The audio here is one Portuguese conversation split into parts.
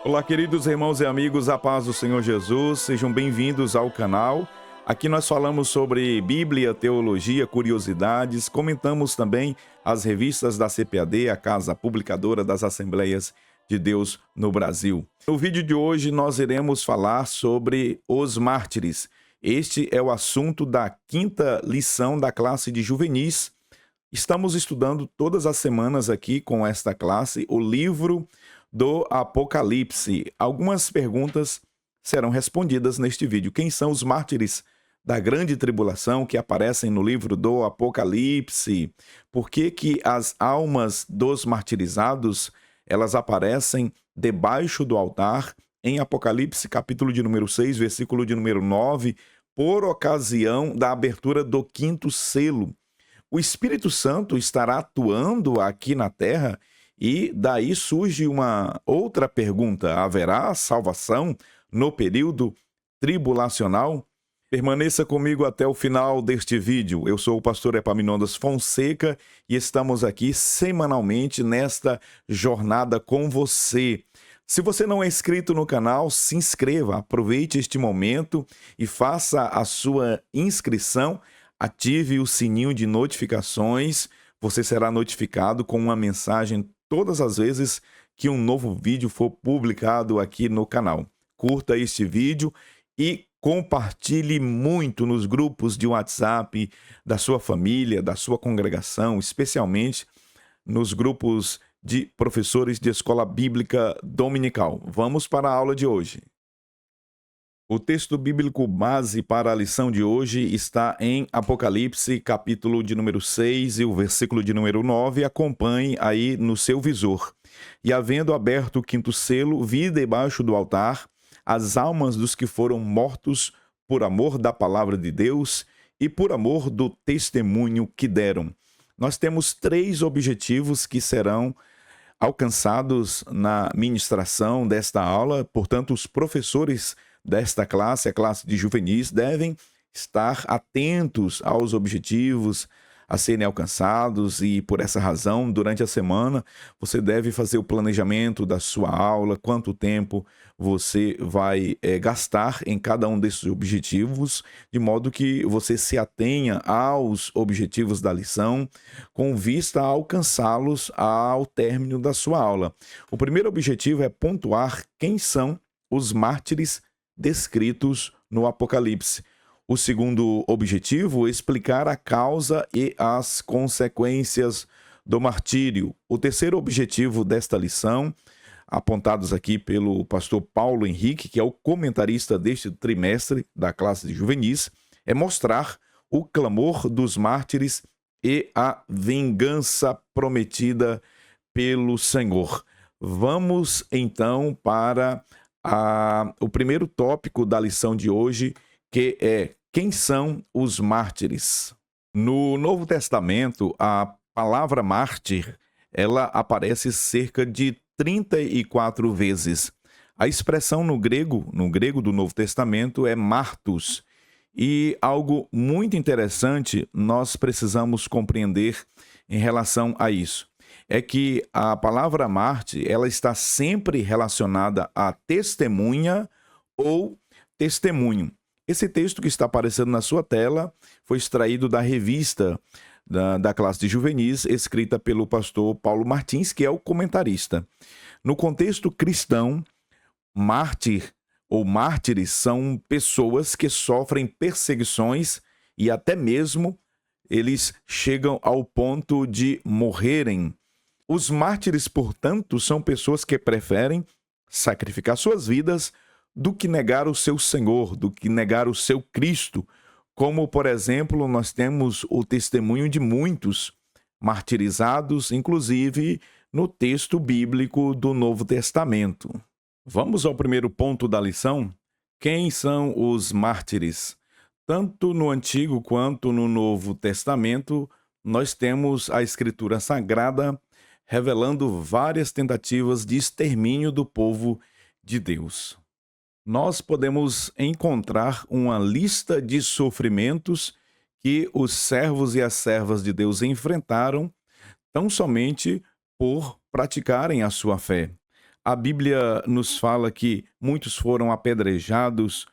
Olá, queridos irmãos e amigos, a paz do Senhor Jesus, sejam bem-vindos ao canal. Aqui nós falamos sobre Bíblia, teologia, curiosidades, comentamos também as revistas da CPAD, a Casa Publicadora das Assembleias de Deus no Brasil. No vídeo de hoje nós iremos falar sobre os mártires. Este é o assunto da quinta lição da classe de juvenis. Estamos estudando todas as semanas aqui com esta classe o livro do Apocalipse. Algumas perguntas serão respondidas neste vídeo. Quem são os mártires da grande tribulação que aparecem no livro do Apocalipse? Por que que as almas dos martirizados, elas aparecem debaixo do altar em Apocalipse capítulo de número 6, versículo de número 9, por ocasião da abertura do quinto selo? O Espírito Santo estará atuando aqui na terra e daí surge uma outra pergunta: haverá salvação no período tribulacional? Permaneça comigo até o final deste vídeo. Eu sou o pastor Epaminondas Fonseca e estamos aqui semanalmente nesta jornada com você. Se você não é inscrito no canal, se inscreva, aproveite este momento e faça a sua inscrição. Ative o sininho de notificações, você será notificado com uma mensagem todas as vezes que um novo vídeo for publicado aqui no canal. Curta este vídeo e compartilhe muito nos grupos de WhatsApp da sua família, da sua congregação, especialmente nos grupos de professores de escola bíblica dominical. Vamos para a aula de hoje. O texto bíblico base para a lição de hoje está em Apocalipse, capítulo de número 6 e o versículo de número 9. Acompanhe aí no seu visor. E havendo aberto o quinto selo, vi debaixo do altar as almas dos que foram mortos por amor da palavra de Deus e por amor do testemunho que deram. Nós temos 3 objetivos que serão alcançados na ministração desta aula, portanto, os professores desta classe, a classe de juvenis, devem estar atentos aos objetivos a serem alcançados e, por essa razão, durante a semana, você deve fazer o planejamento da sua aula, quanto tempo você vai gastar em cada um desses objetivos, de modo que você se atenha aos objetivos da lição com vista a alcançá-los ao término da sua aula. O primeiro objetivo é pontuar quem são os mártires descritos no Apocalipse. O segundo objetivo é explicar a causa e as consequências do martírio. O terceiro objetivo desta lição, apontados aqui pelo pastor Paulo Henrique, que é o comentarista deste trimestre da classe de juvenis, é mostrar o clamor dos mártires e a vingança prometida pelo Senhor. Vamos então para o primeiro tópico da lição de hoje, que é: quem são os mártires? No Novo Testamento, a palavra mártir, ela aparece cerca de 34 vezes. A expressão no grego do Novo Testamento é martus. E algo muito interessante nós precisamos compreender em relação a isso. É que a palavra mártir, ela está sempre relacionada a testemunha ou testemunho. Esse texto que está aparecendo na sua tela foi extraído da revista da classe de juvenis, escrita pelo pastor Paulo Martins, que é o comentarista. No contexto cristão, mártir ou mártires são pessoas que sofrem perseguições e até mesmo eles chegam ao ponto de morrerem. Os mártires, portanto, são pessoas que preferem sacrificar suas vidas do que negar o seu Senhor, do que negar o seu Cristo. Como, por exemplo, nós temos o testemunho de muitos martirizados, inclusive no texto bíblico do Novo Testamento. Vamos ao primeiro ponto da lição? Quem são os mártires? Tanto no Antigo quanto no Novo Testamento, nós temos a Escritura Sagrada revelando várias tentativas de extermínio do povo de Deus. Nós podemos encontrar uma lista de sofrimentos que os servos e as servas de Deus enfrentaram tão somente por praticarem a sua fé. A Bíblia nos fala que muitos foram apedrejados,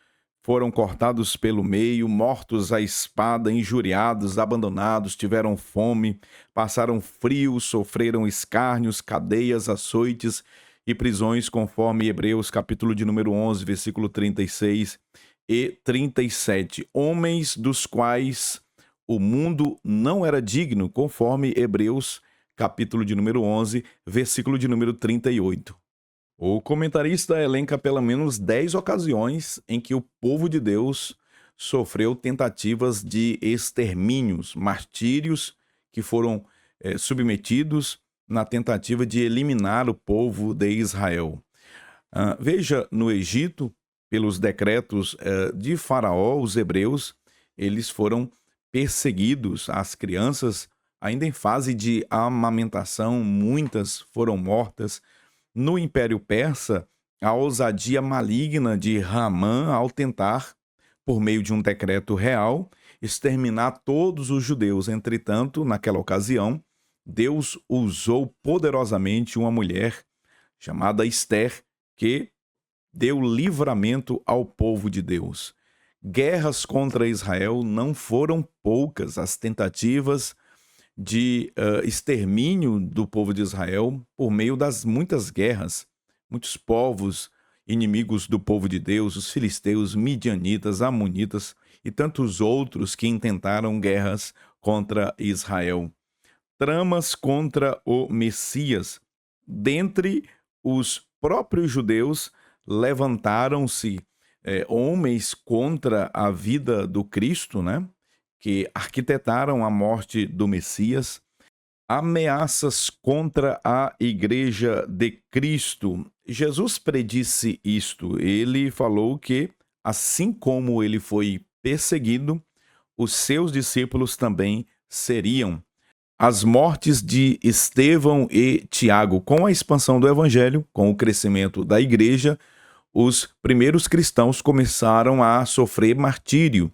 foram cortados pelo meio, mortos à espada, injuriados, abandonados, tiveram fome, passaram frio, sofreram escárnios, cadeias, açoites e prisões, conforme Hebreus capítulo de número 11, versículo 36 e 37. Homens dos quais o mundo não era digno, conforme Hebreus capítulo de número 11, versículo de número 38. O comentarista elenca pelo menos 10 ocasiões em que o povo de Deus sofreu tentativas de extermínios, martírios que foram submetidos na tentativa de eliminar o povo de Israel. Veja, no Egito, pelos decretos de Faraó, os hebreus, eles foram perseguidos, as crianças, ainda em fase de amamentação, muitas foram mortas. No Império Persa, a ousadia maligna de Haman ao tentar, por meio de um decreto real, exterminar todos os judeus. Entretanto, naquela ocasião, Deus usou poderosamente uma mulher chamada Esther, que deu livramento ao povo de Deus. Guerras contra Israel não foram poucas, as tentativas de extermínio do povo de Israel por meio das muitas guerras, muitos povos inimigos do povo de Deus, os filisteus, midianitas, amonitas e tantos outros que intentaram guerras contra Israel. Tramas contra o Messias. Dentre os próprios judeus, levantaram-se homens contra a vida do Cristo, né? Que arquitetaram a morte do Messias, ameaças contra a Igreja de Cristo. Jesus predisse isto. Ele falou que, assim como ele foi perseguido, os seus discípulos também seriam. As mortes de Estevão e Tiago, com a expansão do Evangelho, com o crescimento da Igreja, os primeiros cristãos começaram a sofrer martírio.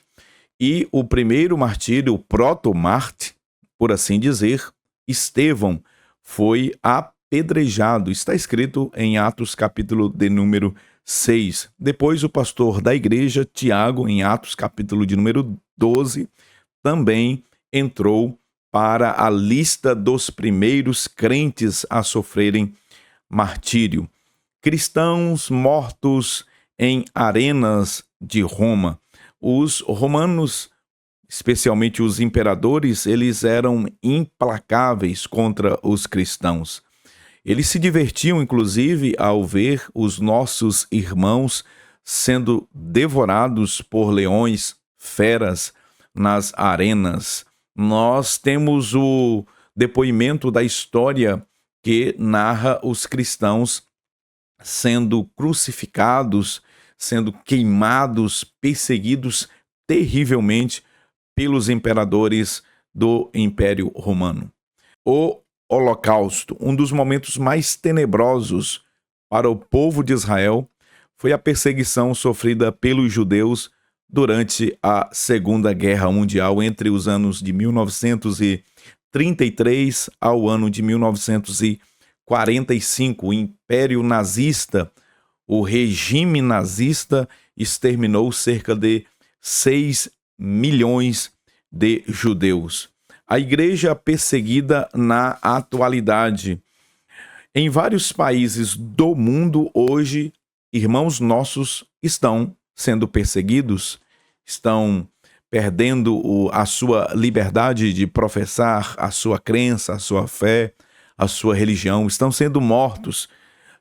E o primeiro martírio, o proto-mártir, por assim dizer, Estevão, foi apedrejado. Está escrito em Atos capítulo de número 6. Depois o pastor da igreja, Tiago, em Atos capítulo de número 12, também entrou para a lista dos primeiros crentes a sofrerem martírio. Cristãos mortos em arenas de Roma. Os romanos, especialmente os imperadores, eles eram implacáveis contra os cristãos. Eles se divertiam, inclusive, ao ver os nossos irmãos sendo devorados por leões, feras, nas arenas. Nós temos o depoimento da história que narra os cristãos sendo crucificados, sendo queimados, perseguidos terrivelmente pelos imperadores do Império Romano. O Holocausto, um dos momentos mais tenebrosos para o povo de Israel, foi a perseguição sofrida pelos judeus durante a Segunda Guerra Mundial, entre os anos de 1933 ao ano de 1945. O Império Nazista, o regime nazista, exterminou cerca de 6 milhões de judeus. A igreja perseguida na atualidade. Em vários países do mundo hoje, irmãos nossos estão sendo perseguidos, estão perdendo a sua liberdade de professar a sua crença, a sua fé, a sua religião, estão sendo mortos.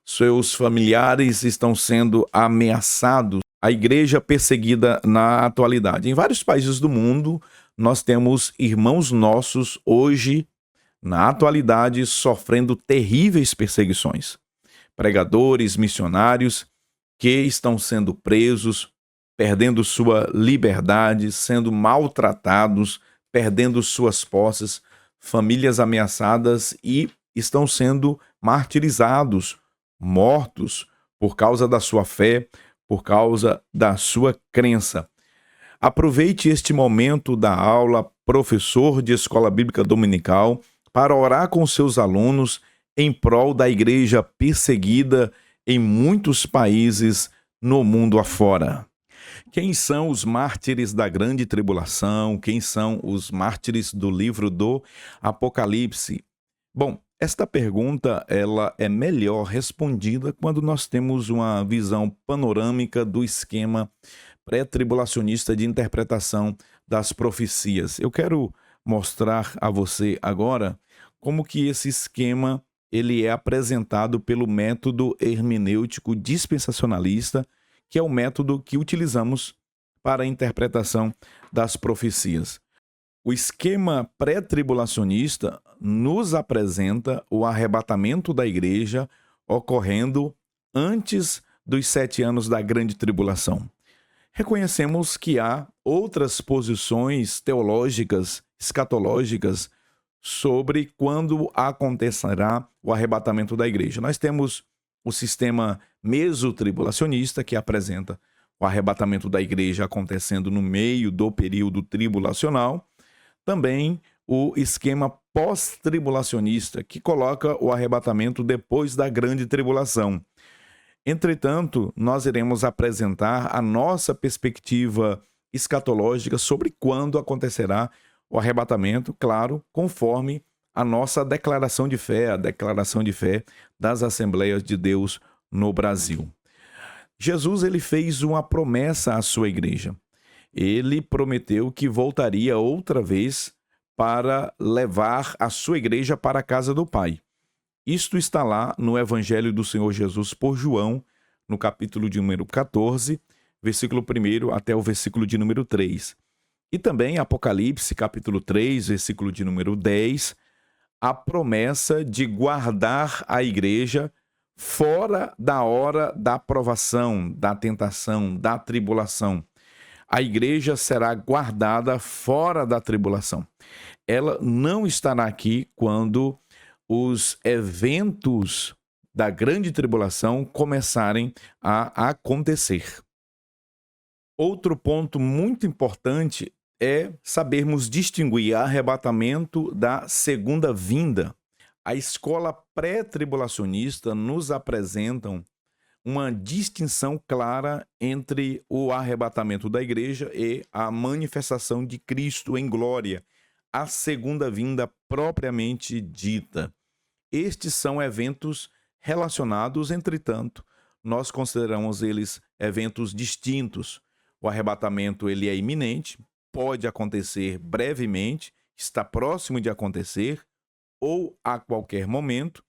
Seus familiares estão sendo ameaçados. A igreja perseguida na atualidade. Em vários países do mundo, nós temos irmãos nossos hoje, na atualidade, sofrendo terríveis perseguições. Pregadores, missionários que estão sendo presos, perdendo sua liberdade, sendo maltratados, perdendo suas posses, famílias ameaçadas e estão sendo martirizados, mortos por causa da sua fé, por causa da sua crença. Aproveite este momento da aula, professor de escola bíblica dominical, para orar com seus alunos em prol da igreja perseguida em muitos países no mundo afora. Quem são os mártires da grande tribulação? Quem são os mártires do livro do Apocalipse? Bom, esta pergunta ela é melhor respondida quando nós temos uma visão panorâmica do esquema pré-tribulacionista de interpretação das profecias. Eu quero mostrar a você agora como que esse esquema ele é apresentado pelo método hermenêutico dispensacionalista, que é o método que utilizamos para a interpretação das profecias. O esquema pré-tribulacionista nos apresenta o arrebatamento da igreja ocorrendo antes dos 7 anos da grande tribulação. Reconhecemos que há outras posições teológicas, escatológicas, sobre quando acontecerá o arrebatamento da igreja. Nós temos o sistema mesotribulacionista, que apresenta o arrebatamento da igreja acontecendo no meio do período tribulacional. Também o esquema pós-tribulacionista, que coloca o arrebatamento depois da grande tribulação. Entretanto, nós iremos apresentar a nossa perspectiva escatológica sobre quando acontecerá o arrebatamento, claro, conforme a nossa declaração de fé, a declaração de fé das Assembleias de Deus no Brasil. Jesus ele fez uma promessa à sua igreja. Ele prometeu que voltaria outra vez para levar a sua igreja para a casa do Pai. Isto está lá no Evangelho do Senhor Jesus por João, no capítulo de número 14, versículo 1 até o versículo de número 3. E também Apocalipse, capítulo 3, versículo de número 10, a promessa de guardar a igreja fora da hora da provação, da tentação, da tribulação. A igreja será guardada fora da tribulação. Ela não estará aqui quando os eventos da grande tribulação começarem a acontecer. Outro ponto muito importante é sabermos distinguir arrebatamento da segunda vinda. A escola pré-tribulacionista nos apresentam uma distinção clara entre o arrebatamento da igreja e a manifestação de Cristo em glória, a segunda vinda propriamente dita. Estes são eventos relacionados, entretanto, nós consideramos eles eventos distintos. O arrebatamento ele é iminente, pode acontecer brevemente, está próximo de acontecer ou a qualquer momento,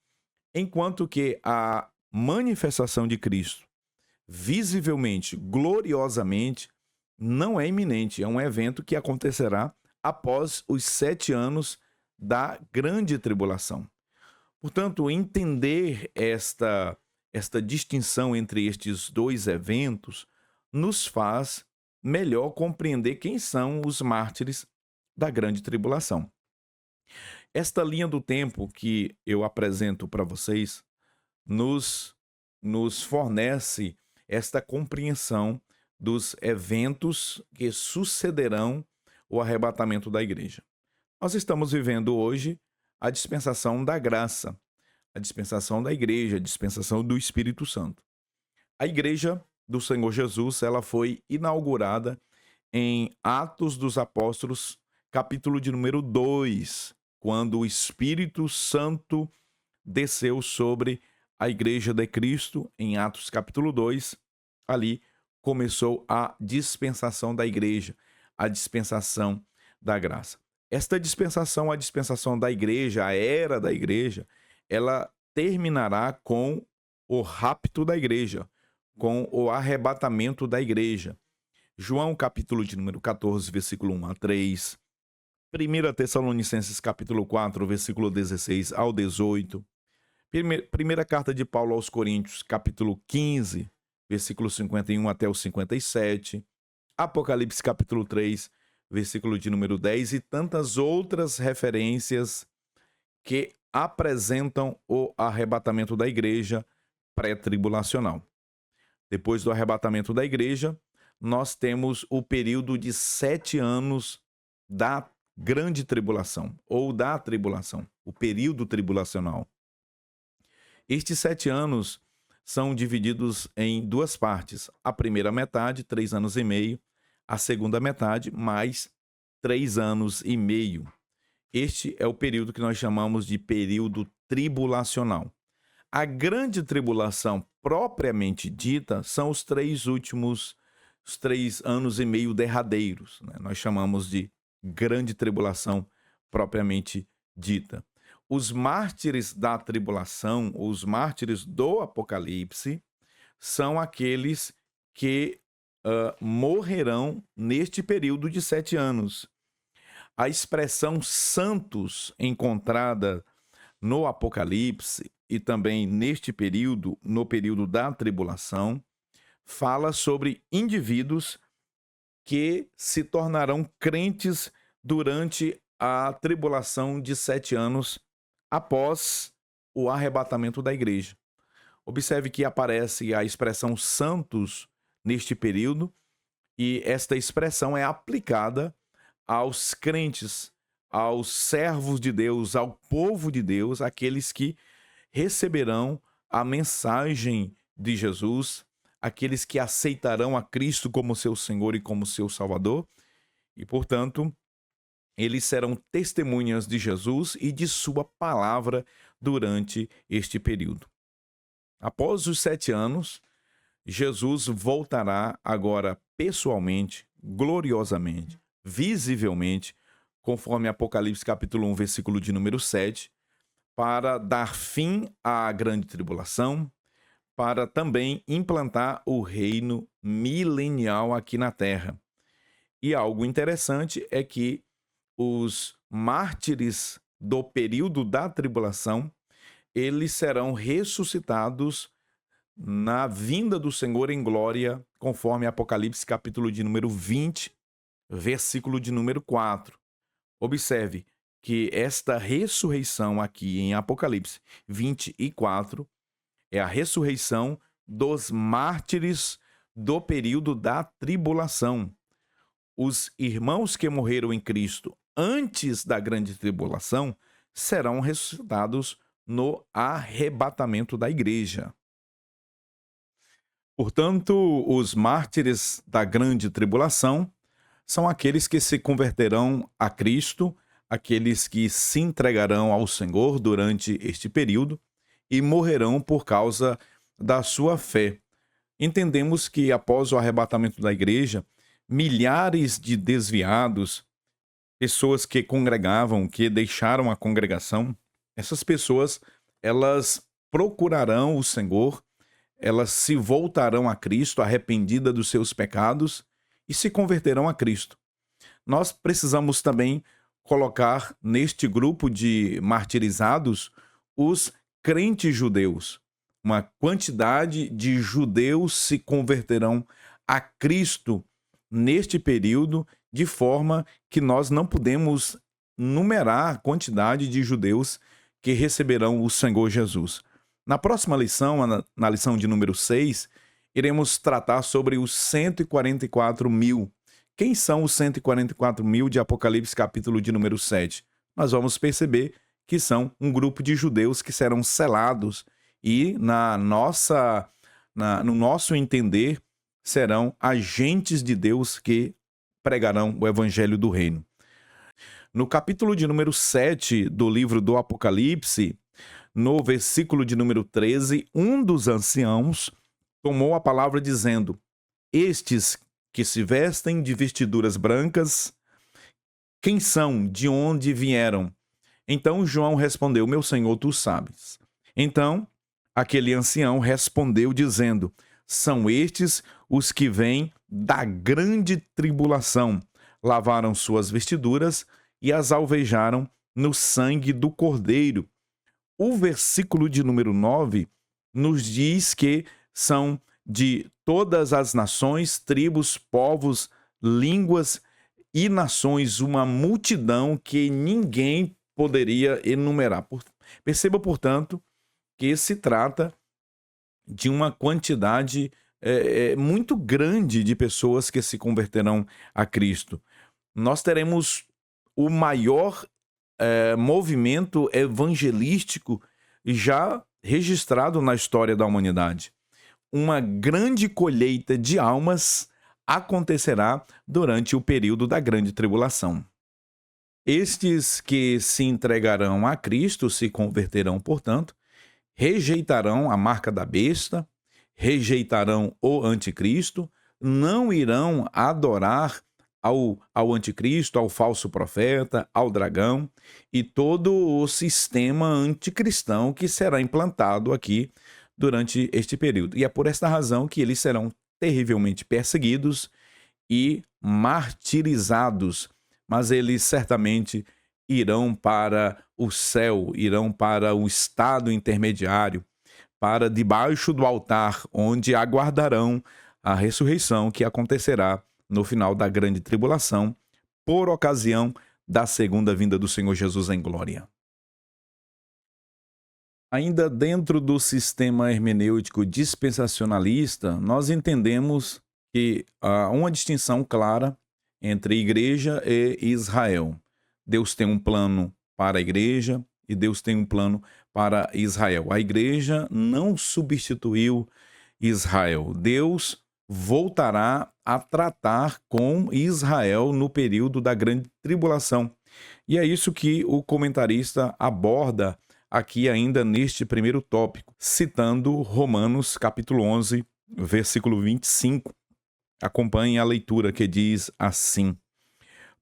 enquanto que a manifestação de Cristo, visivelmente, gloriosamente, não é iminente, é um evento que acontecerá após os 7 anos da grande tribulação. Portanto, entender esta distinção entre estes dois eventos nos faz melhor compreender quem são os mártires da grande tribulação. Esta linha do tempo que eu apresento para vocês nos fornece esta compreensão dos eventos que sucederão o arrebatamento da igreja. Nós estamos vivendo hoje a dispensação da graça, a dispensação da igreja, a dispensação do Espírito Santo. A igreja do Senhor Jesus, ela foi inaugurada em Atos dos Apóstolos, capítulo de número 2, quando o Espírito Santo desceu sobre a igreja de Cristo, em Atos capítulo 2, ali começou a dispensação da igreja, a dispensação da graça. Esta dispensação, a dispensação da igreja, a era da igreja, ela terminará com o rapto da igreja, com o arrebatamento da igreja. João capítulo de número 14, versículo 1 a 3, 1 Tessalonicenses capítulo 4, versículo 16 ao 18, primeira carta de Paulo aos Coríntios, capítulo 15, versículo 51 até o 57, Apocalipse capítulo 3, versículo de número 10 e tantas outras referências que apresentam o arrebatamento da igreja pré-tribulacional. Depois do arrebatamento da igreja, nós temos o período de 7 anos da grande tribulação, ou da tribulação, o período tribulacional. Estes 7 anos são divididos em duas partes. A primeira metade, 3 anos e meio, a segunda metade, mais 3 anos e meio. Este é o período que nós chamamos de período tribulacional. A grande tribulação propriamente dita são os 3 anos e meio derradeiros, né? Nós chamamos de grande tribulação propriamente dita. Os mártires da tribulação, os mártires do Apocalipse, são aqueles que morrerão neste período de 7 anos. A expressão santos encontrada no Apocalipse e também neste período, no período da tribulação, fala sobre indivíduos que se tornarão crentes durante a tribulação de 7 anos após o arrebatamento da igreja. Observe que aparece a expressão santos neste período e esta expressão é aplicada aos crentes, aos servos de Deus, ao povo de Deus, aqueles que receberão a mensagem de Jesus, aqueles que aceitarão a Cristo como seu Senhor e como seu Salvador, e, portanto, eles serão testemunhas de Jesus e de sua palavra durante este período. Após os 7 anos, Jesus voltará agora pessoalmente, gloriosamente, visivelmente, conforme Apocalipse capítulo 1, versículo de número 7, para dar fim à grande tribulação, para também implantar o reino milenial aqui na Terra. E algo interessante é que os mártires do período da tribulação, eles serão ressuscitados na vinda do Senhor em glória, conforme Apocalipse capítulo de número 20, versículo de número 4. Observe que esta ressurreição aqui em Apocalipse 24 é a ressurreição dos mártires do período da tribulação. Os irmãos que morreram em Cristo antes da grande tribulação serão ressuscitados no arrebatamento da igreja. Portanto, os mártires da grande tribulação são aqueles que se converterão a Cristo, aqueles que se entregarão ao Senhor durante este período e morrerão por causa da sua fé. Entendemos que após o arrebatamento da igreja, milhares de desviados, pessoas que congregavam, que deixaram a congregação, essas pessoas, elas procurarão o Senhor, elas se voltarão a Cristo, arrependidas dos seus pecados, e se converterão a Cristo. Nós precisamos também colocar neste grupo de martirizados os crentes judeus. Uma quantidade de judeus se converterão a Cristo neste período, de forma que nós não podemos numerar a quantidade de judeus que receberão o Senhor Jesus. Na próxima lição, na lição de número 6, iremos tratar sobre os 144 mil. Quem são os 144 mil de Apocalipse capítulo de número 7? Nós vamos perceber que são um grupo de judeus que serão selados e, no nosso entender, serão agentes de Deus que pregarão o evangelho do reino. No capítulo de número 7 do livro do Apocalipse, no versículo de número 13, um dos anciãos tomou a palavra dizendo: estes que se vestem de vestiduras brancas, quem são? De onde vieram? Então João respondeu: meu Senhor, tu sabes. Então aquele ancião respondeu dizendo: são estes os que vêm da grande tribulação, lavaram suas vestiduras e as alvejaram no sangue do Cordeiro. O versículo de número 9 nos diz que são de todas as nações, tribos, povos, línguas e nações, uma multidão que ninguém poderia enumerar. Perceba, portanto, que se trata de uma quantidade muito grande de pessoas que se converterão a Cristo. Nós teremos o maior movimento evangelístico já registrado na história da humanidade. Uma grande colheita de almas acontecerá durante o período da grande tribulação. Estes que se entregarão a Cristo se converterão, portanto, rejeitarão a marca da besta, rejeitarão o anticristo, não irão adorar ao anticristo, ao falso profeta, ao dragão e todo o sistema anticristão que será implantado aqui durante este período. E é por esta razão que eles serão terrivelmente perseguidos e martirizados, mas eles certamente irão para o céu, irão para o estado intermediário, para debaixo do altar, onde aguardarão a ressurreição que acontecerá no final da grande tribulação, por ocasião da segunda vinda do Senhor Jesus em glória. Ainda dentro do sistema hermenêutico dispensacionalista, nós entendemos que há uma distinção clara entre igreja e Israel. Deus tem um plano para a igreja e Deus tem um plano para Israel. A igreja não substituiu Israel. Deus voltará a tratar com Israel no período da grande tribulação. E é isso que o comentarista aborda aqui ainda neste primeiro tópico, citando Romanos capítulo 11, versículo 25. Acompanhem a leitura que diz assim: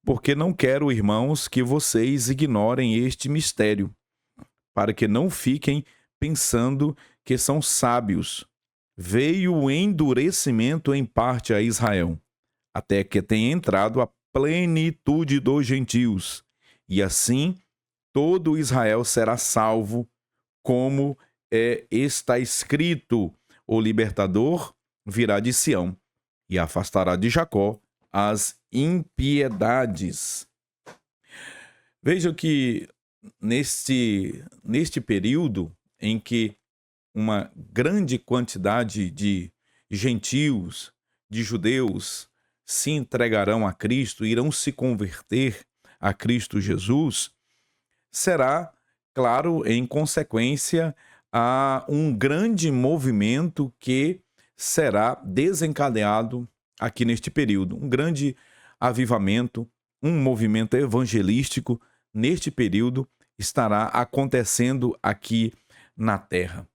porque não quero, irmãos, que vocês ignorem este mistério, para que não fiquem pensando que são sábios. Veio o endurecimento em parte a Israel, até que tenha entrado a plenitude dos gentios, e assim todo Israel será salvo, como está escrito: o libertador virá de Sião e afastará de Jacó as impiedades. Veja que neste período em que uma grande quantidade de gentios, de judeus, se entregarão a Cristo, irão se converter a Cristo Jesus, será, claro, em consequência a um grande movimento que será desencadeado aqui neste período. Um grande avivamento, um movimento evangelístico neste período estará acontecendo aqui na terra.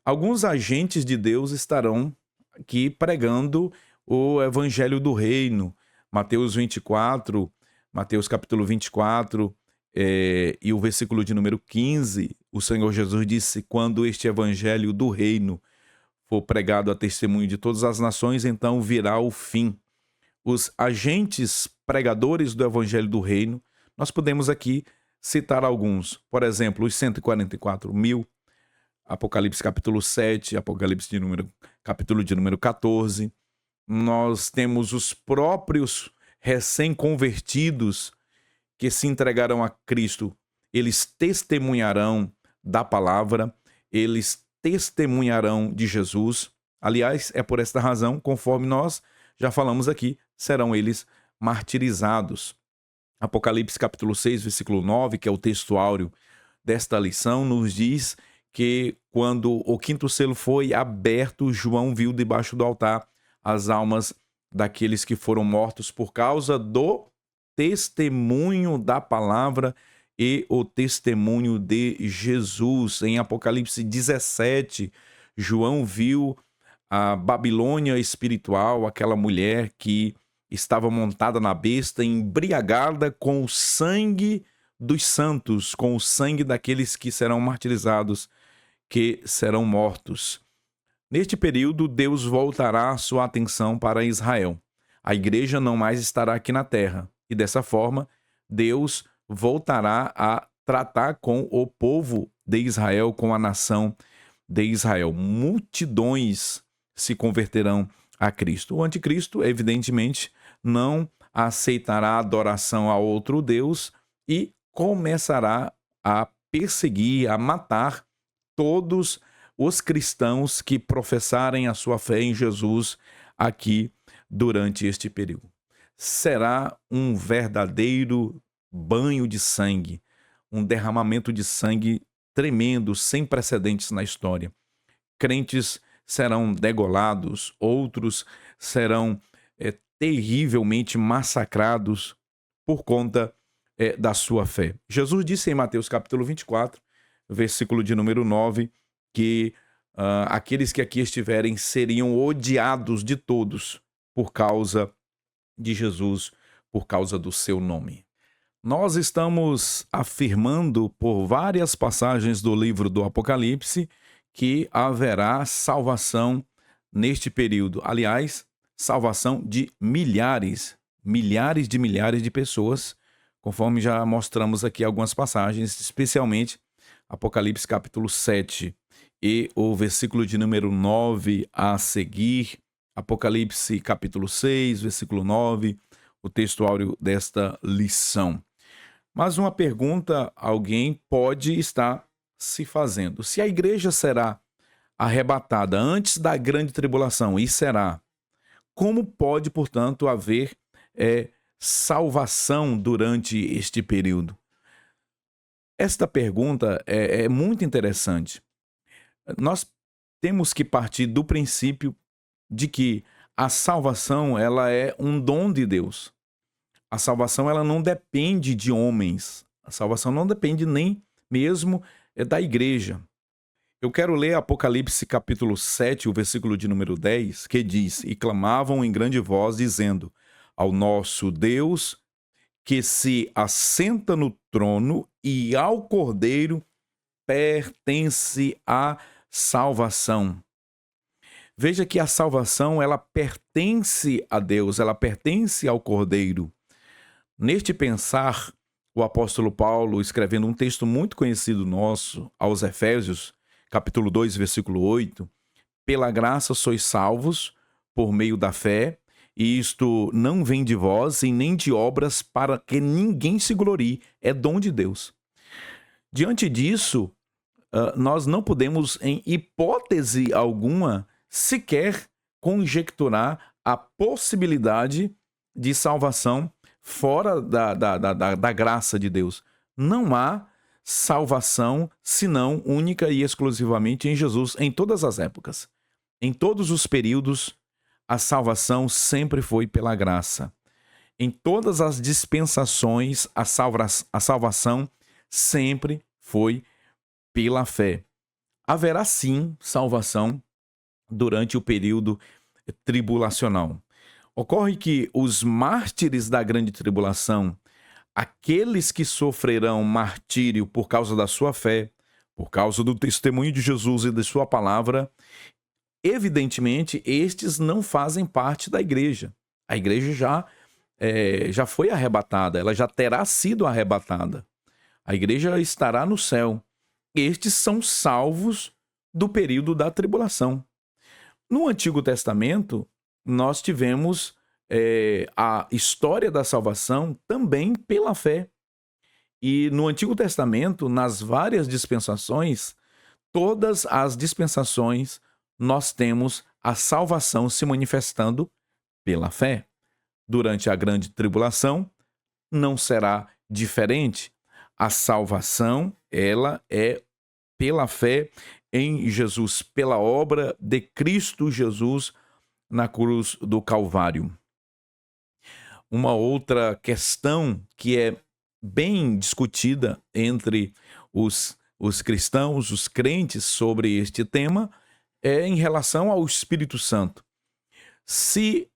Alguns agentes de Deus estarão aqui pregando o evangelho do reino. Mateus capítulo 24, e o versículo de número 15, o Senhor Jesus disse: quando este evangelho do reino for pregado a testemunho de todas as nações, então virá o fim. Os agentes pregadores do evangelho do reino, nós podemos aqui citar alguns. Por exemplo, os 144 mil, Apocalipse capítulo 7, capítulo de número 14. Nós temos os próprios recém-convertidos que se entregarão a Cristo. Eles testemunharão da palavra, eles testemunharão de Jesus. Aliás, é por esta razão, conforme nós já falamos aqui, serão eles martirizados. Apocalipse capítulo 6, versículo 9, que é o texto áureo desta lição, nos diz que quando o quinto selo foi aberto, João viu debaixo do altar as almas daqueles que foram mortos por causa do testemunho da palavra e o testemunho de Jesus. Em Apocalipse 17, João viu a Babilônia espiritual, aquela mulher que estava montada na besta, embriagada com o sangue dos santos, com o sangue daqueles que serão martirizados, que serão mortos. Neste período, Deus voltará a sua atenção para Israel. A igreja não mais estará aqui na terra. E dessa forma, Deus voltará a tratar com o povo de Israel, com a nação de Israel. Multidões se converterão a Cristo. O anticristo, evidentemente, não aceitará a adoração a outro Deus e começará a perseguir, a matar todos os cristãos que professarem a sua fé em Jesus aqui durante este período. Será um verdadeiro banho de sangue, um derramamento de sangue tremendo, sem precedentes na história. Crentes serão degolados, outros serão terrivelmente massacrados por conta da sua fé. Jesus disse em Mateus capítulo 24, versículo de número 9, que aqueles que aqui estiverem seriam odiados de todos por causa de Jesus, por causa do seu nome. Nós estamos afirmando por várias passagens do livro do Apocalipse que haverá salvação neste período. Aliás, salvação de milhares de pessoas, conforme já mostramos aqui algumas passagens, especialmente Apocalipse capítulo 7 e o versículo de número 9 a seguir, Apocalipse capítulo 6, versículo 9, o texto áureo desta lição. Mas uma pergunta alguém pode estar se fazendo: se a igreja será arrebatada antes da grande tribulação, e será, como pode, portanto, haver salvação durante este período? Esta pergunta é muito interessante. Nós temos que partir do princípio de que a salvação ela é um dom de Deus. A salvação ela não depende de homens. A salvação não depende nem mesmo da igreja. Eu quero ler Apocalipse capítulo 7, o versículo de número 10, que diz: E clamavam em grande voz, dizendo: Ao nosso Deus, que se assenta no trono, e ao Cordeiro pertence a salvação. Veja que a salvação, ela pertence a Deus, ela pertence ao Cordeiro. Neste pensar, o apóstolo Paulo, escrevendo um texto muito conhecido nosso, aos Efésios, capítulo 2, versículo 8, pela graça sois salvos, por meio da fé, e isto não vem de vós, e nem de obras, para que ninguém se glorie, é dom de Deus. Diante disso, nós não podemos, em hipótese alguma, sequer conjecturar a possibilidade de salvação fora da graça de Deus. Não há salvação senão única e exclusivamente em Jesus, em todas as épocas. Em todos os períodos, a salvação sempre foi pela graça. Em todas as dispensações, a salvação sempre foi pela fé. Haverá sim salvação durante o período tribulacional. Ocorre que os mártires da grande tribulação, aqueles que sofrerão martírio por causa da sua fé, por causa do testemunho de Jesus e de sua palavra, evidentemente, estes não fazem parte da igreja. A igreja já foi arrebatada, ela já terá sido arrebatada. A igreja estará no céu. Estes são salvos do período da tribulação. No Antigo Testamento, nós tivemos a história da salvação também pela fé. E no Antigo Testamento, nas várias dispensações, todas as dispensações, nós temos a salvação se manifestando pela fé. Durante a grande tribulação, não será diferente. A salvação, ela é pela fé em Jesus, pela obra de Cristo Jesus na cruz do Calvário. Uma outra questão que é bem discutida entre os cristãos, os crentes sobre este tema, é em relação ao Espírito Santo. Se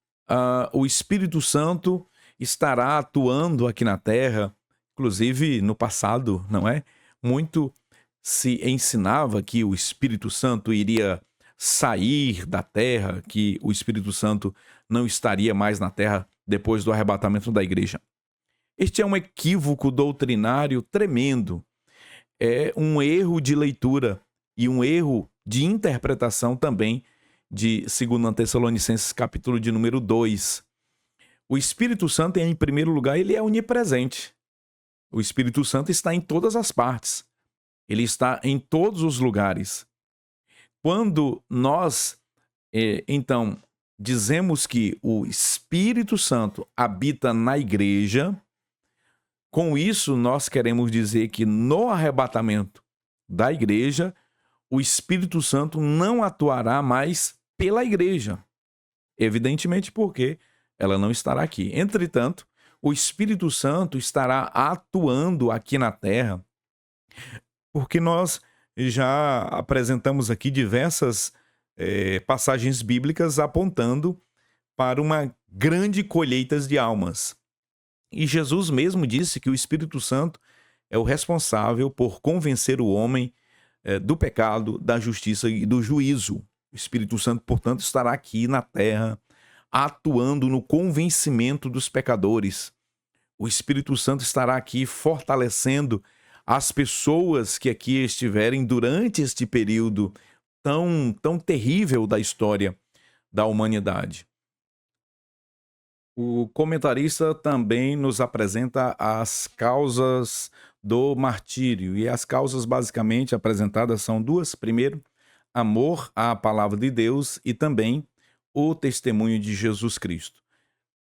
o Espírito Santo estará atuando aqui na Terra, inclusive no passado, não é? Muito se ensinava que o Espírito Santo iria sair da Terra, que o Espírito Santo não estaria mais na Terra depois do arrebatamento da igreja. Este é um equívoco doutrinário tremendo. É um erro de leitura e um erro de interpretação também de 2 Tessalonicenses, capítulo de número 2. O Espírito Santo, em primeiro lugar, ele é onipresente. O Espírito Santo está em todas as partes. Ele está em todos os lugares. Quando nós, então, dizemos que o Espírito Santo habita na igreja, com isso nós queremos dizer que no arrebatamento da igreja, o Espírito Santo não atuará mais pela igreja. Evidentemente porque ela não estará aqui. Entretanto, o Espírito Santo estará atuando aqui na terra, porque nós já apresentamos aqui diversas passagens bíblicas apontando para uma grande colheita de almas. E Jesus mesmo disse que o Espírito Santo é o responsável por convencer o homem do pecado, da justiça e do juízo. O Espírito Santo, portanto, estará aqui na terra, atuando no convencimento dos pecadores. O Espírito Santo estará aqui fortalecendo as pessoas que aqui estiverem durante este período tão terrível da história da humanidade. O comentarista também nos apresenta as causas do martírio. E as causas basicamente apresentadas são duas. Primeiro, amor à palavra de Deus e também o testemunho de Jesus Cristo.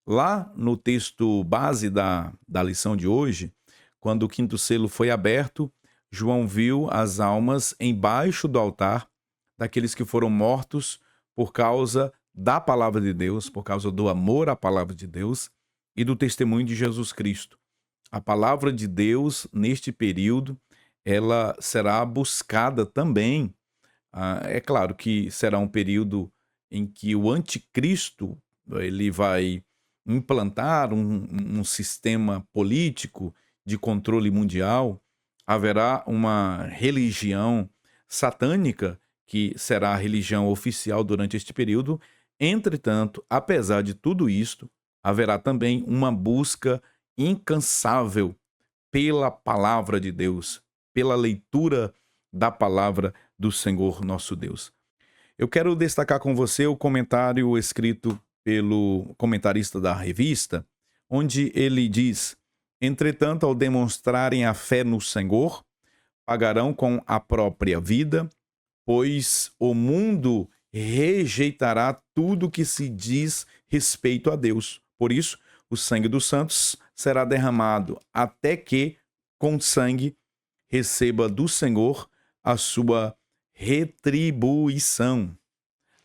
Lá no texto base da lição de hoje, quando o quinto selo foi aberto, João viu as almas embaixo do altar daqueles que foram mortos por causa da palavra de Deus, por causa do amor à palavra de Deus e do testemunho de Jesus Cristo. A palavra de Deus, neste período, ela será buscada também. É claro que será um período em que o anticristo ele vai implantar um sistema político de controle mundial. Haverá uma religião satânica que será a religião oficial durante este período. Entretanto, apesar de tudo isto, haverá também uma busca incansável pela palavra de Deus, pela leitura da palavra do Senhor nosso Deus. Eu quero destacar com você o comentário escrito pelo comentarista da revista, onde ele diz: entretanto, ao demonstrarem a fé no Senhor, pagarão com a própria vida, pois o mundo rejeitará tudo que se diz respeito a Deus. Por isso, o sangue dos santos será derramado até que, com sangue, receba do Senhor a sua retribuição.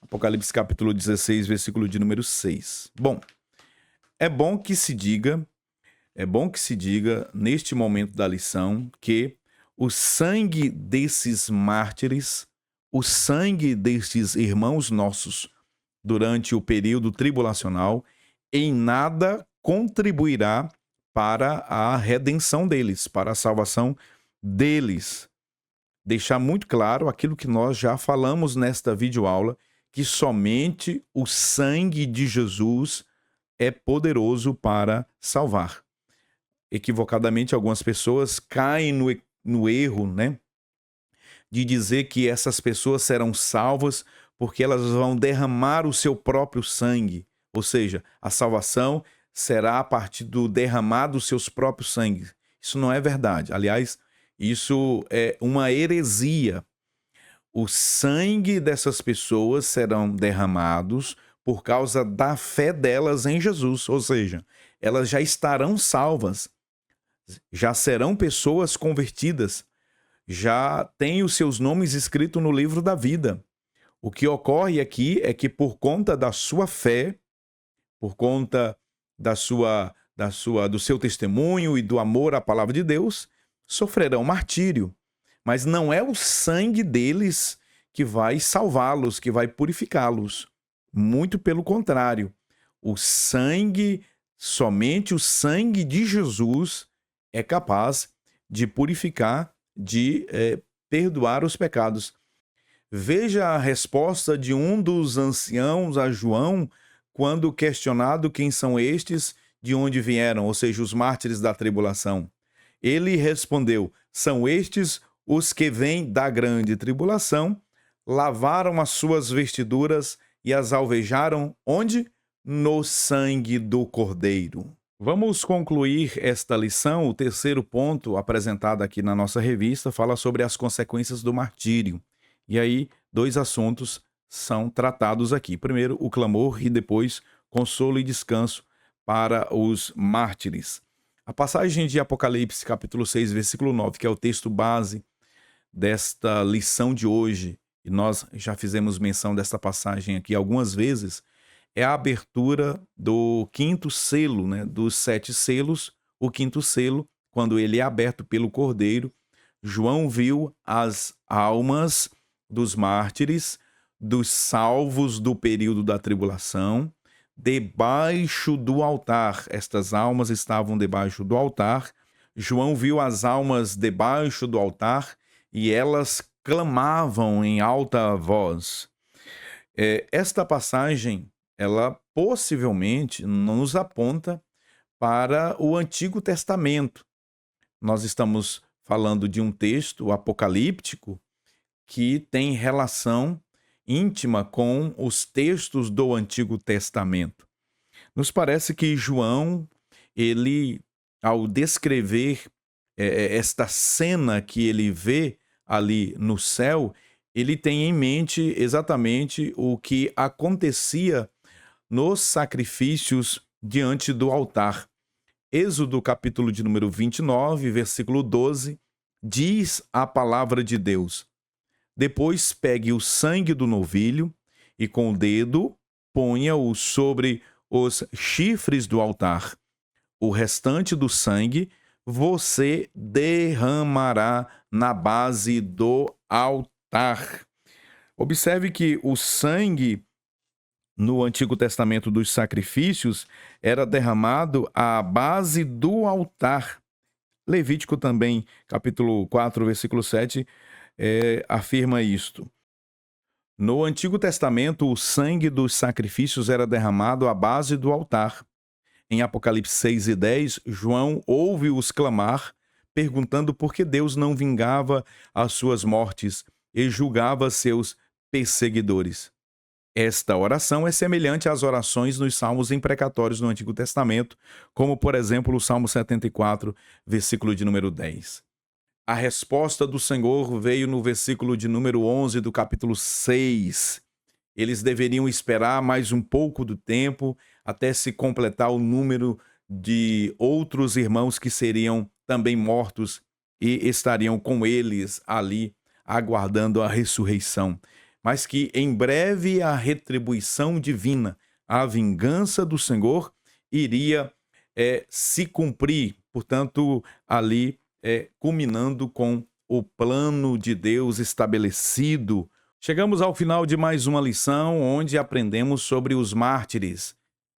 Apocalipse capítulo 16, versículo de número 6. Bom, é bom que se diga neste momento da lição que o sangue desses mártires, o sangue destes irmãos nossos durante o período tribulacional, em nada contribuirá para a redenção deles, para a salvação deles. Deixar muito claro aquilo que nós já falamos nesta videoaula, que somente o sangue de Jesus é poderoso para salvar. Equivocadamente, algumas pessoas caem no erro, de dizer que essas pessoas serão salvas porque elas vão derramar o seu próprio sangue. Ou seja, a salvação será a partir do derramar dos seus próprios sangues. Isso não é verdade. Aliás, isso é uma heresia. O sangue dessas pessoas serão derramados por causa da fé delas em Jesus. Ou seja, elas já estarão salvas, já serão pessoas convertidas, já têm os seus nomes escritos no livro da vida. O que ocorre aqui é que por conta da sua fé, por conta do seu testemunho e do amor à palavra de Deus, sofrerão martírio. Mas não é o sangue deles que vai salvá-los, que vai purificá-los. Muito pelo contrário. Somente o sangue de Jesus é capaz de purificar, de perdoar os pecados. Veja a resposta de um dos anciãos a João, quando questionado quem são estes, de onde vieram, ou seja, os mártires da tribulação. Ele respondeu: são estes os que vêm da grande tribulação, lavaram as suas vestiduras e as alvejaram onde? No sangue do Cordeiro. Vamos concluir esta lição. O terceiro ponto apresentado aqui na nossa revista fala sobre as consequências do martírio. E aí, dois assuntos são tratados aqui. Primeiro, o clamor e depois, consolo e descanso para os mártires. A passagem de Apocalipse, capítulo 6, versículo 9, que é o texto base desta lição de hoje, e nós já fizemos menção desta passagem aqui algumas vezes, é a abertura do quinto selo, né? Dos 7 selos, o quinto selo, quando ele é aberto pelo Cordeiro, João viu as almas dos mártires, dos salvos do período da tribulação, debaixo do altar. Estas almas estavam debaixo do altar. João viu as almas debaixo do altar e elas clamavam em alta voz. Esta passagem, ela possivelmente nos aponta para o Antigo Testamento. Nós estamos falando de um texto apocalíptico que tem relação íntima com os textos do Antigo Testamento. Nos parece que João, ele, ao descrever esta cena que ele vê ali no céu, ele tem em mente exatamente o que acontecia nos sacrifícios diante do altar. Êxodo capítulo de número 29, versículo 12, diz a palavra de Deus: depois pegue o sangue do novilho e com o dedo ponha-o sobre os chifres do altar. O restante do sangue você derramará na base do altar. Observe que o sangue no Antigo Testamento dos sacrifícios era derramado à base do altar. Levítico também, capítulo 4, versículo 7, afirma isto. No Antigo Testamento, o sangue dos sacrifícios era derramado à base do altar. Em Apocalipse 6 e 10, João ouve-os clamar, perguntando por que Deus não vingava as suas mortes e julgava seus perseguidores. Esta oração é semelhante às orações nos salmos imprecatórios no Antigo Testamento, como, por exemplo, o Salmo 74, versículo de número 10. A resposta do Senhor veio no versículo de número 11 do capítulo 6. Eles deveriam esperar mais um pouco do tempo até se completar o número de outros irmãos que seriam também mortos e estariam com eles ali, aguardando a ressurreição. Mas que em breve a retribuição divina, a vingança do Senhor, iria se cumprir, portanto, ali culminando com o plano de Deus estabelecido. Chegamos ao final de mais uma lição, onde aprendemos sobre os mártires.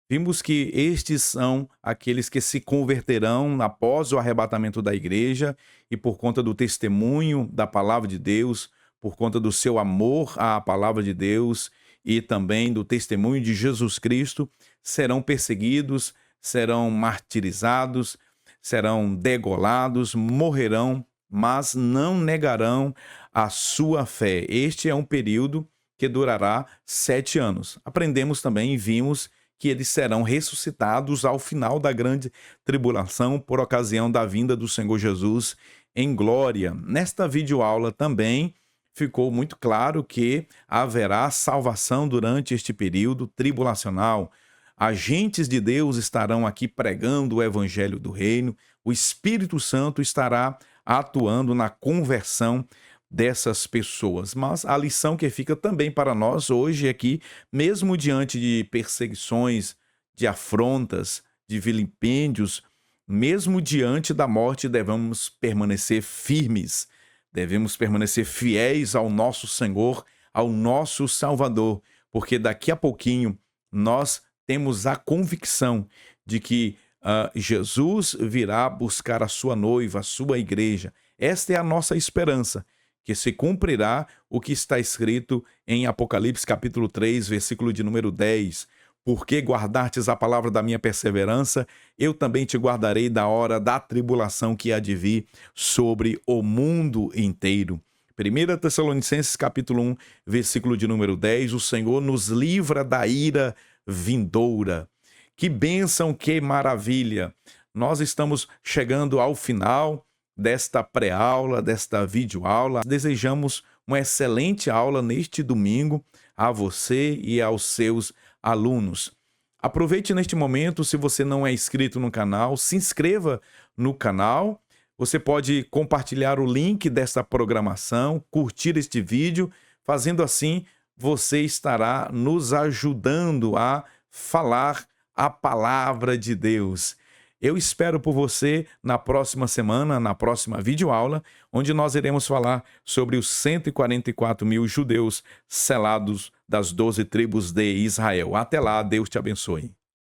Vimos que estes são aqueles que se converterão após o arrebatamento da igreja e por conta do testemunho da palavra de Deus, por conta do seu amor à palavra de Deus e também do testemunho de Jesus Cristo, serão perseguidos, serão martirizados, serão degolados, morrerão, mas não negarão a sua fé. Este é um período que durará 7 anos. Aprendemos também e vimos que eles serão ressuscitados ao final da grande tribulação por ocasião da vinda do Senhor Jesus em glória. Nesta videoaula também ficou muito claro que haverá salvação durante este período tribulacional. Agentes de Deus estarão aqui pregando o evangelho do reino. O Espírito Santo estará atuando na conversão dessas pessoas. Mas a lição que fica também para nós hoje é que, mesmo diante de perseguições, de afrontas, de vilipêndios, mesmo diante da morte, devemos permanecer firmes. Devemos permanecer fiéis ao nosso Senhor, ao nosso Salvador, porque daqui a pouquinho nós temos a convicção de que Jesus virá buscar a sua noiva, a sua igreja. Esta é a nossa esperança, que se cumprirá o que está escrito em Apocalipse capítulo 3, versículo de número 10. Porque guardastes a palavra da minha perseverança, eu também te guardarei da hora da tribulação que há de vir sobre o mundo inteiro. 1 Tessalonicenses capítulo 1, versículo de número 10, o Senhor nos livra da ira vindoura. Que bênção, que maravilha! Nós estamos chegando ao final desta pré-aula, desta videoaula. Desejamos uma excelente aula neste domingo a você e aos seus alunos. Aproveite neste momento, se você não é inscrito no canal, se inscreva no canal, Você pode compartilhar o link dessa programação, curtir este vídeo. Fazendo assim, você estará nos ajudando a falar a palavra de Deus. Eu espero por você na próxima semana, na próxima videoaula, onde nós iremos falar sobre os 144 mil judeus selados das 12 tribos de Israel. Até lá, Deus te abençoe.